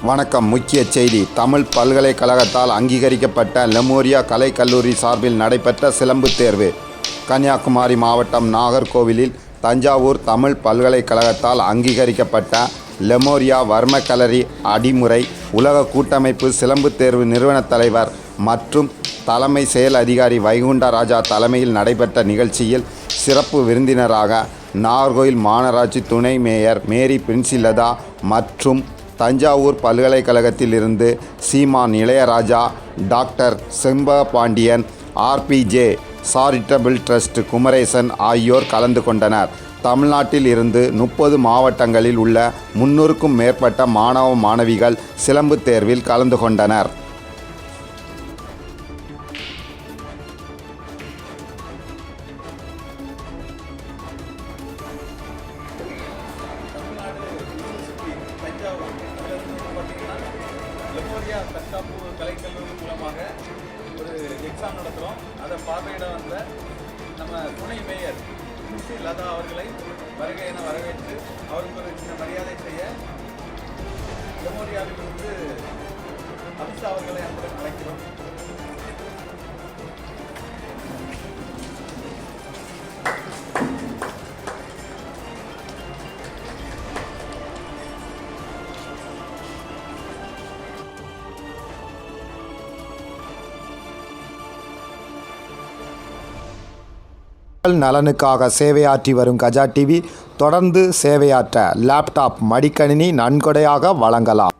வணக்கம். முக்கிய செய்தி. தமிழ் பல்கலைக்கழகத்தால் அங்கீகரிக்கப்பட்ட லெமோரியா கலைக்கல்லூரி சார்பில் நடைபெற்ற சிலம்பு தேர்வு. கன்னியாகுமரி மாவட்டம் நாகர்கோவிலில் தஞ்சாவூர் தமிழ் பல்கலைக்கழகத்தால் அங்கீகரிக்கப்பட்ட லெமோரியா வர்மக்கலரி அடிமுறை உலக கூட்டமைப்பு சிலம்பு தேர்வு நிறுவனத் தலைவர் மற்றும் தலைமை செயல் அதிகாரி வைகுண்டராஜா தலைமையில் நடைபெற்ற நிகழ்ச்சியில் சிறப்பு விருந்தினராக நாகர்கோவில் மாநகராட்சி துணை மேயர் மேரி பிரின்சிலதா மற்றும் தஞ்சாவூர் பல்கலைக்கழகத்தில் இருந்து Seeman Ilayaraja, doctor Sembapandian, RBJ charitable trust Kumaresan ஆகியோர் கலந்து கொண்டனர். தமிழ்நாட்டில் இருந்து 30 மாவட்டங்களில் உள்ள 300க்கும் மேற்பட்ட மாணவ மாணவிகள் சிலம்பு தேர்வில் கலந்து கொண்டனர். லெமோரியா தற்காப்பு கலைக்கல்லூரி மூலமாக ஒரு எக்ஸாம் நடத்துகிறோம். அதை பார்வையிட வந்த நம்ம துணை மேயர் லதா அவர்களை வருகை என வரவேற்று அவருக்கு ஒரு சின்ன மரியாதை செய்ய லெமோரியாவில் இருந்து அபிஷா அவர்களை அன்புடன் அழைக்கிறோம். நலனுக்காக சேவையாற்றி வரும் கஜா டிவி தொடர்ந்து சேவையாற்ற லேப்டாப் மடிக்கணினி நன்கொடையாக வழங்கலாம்.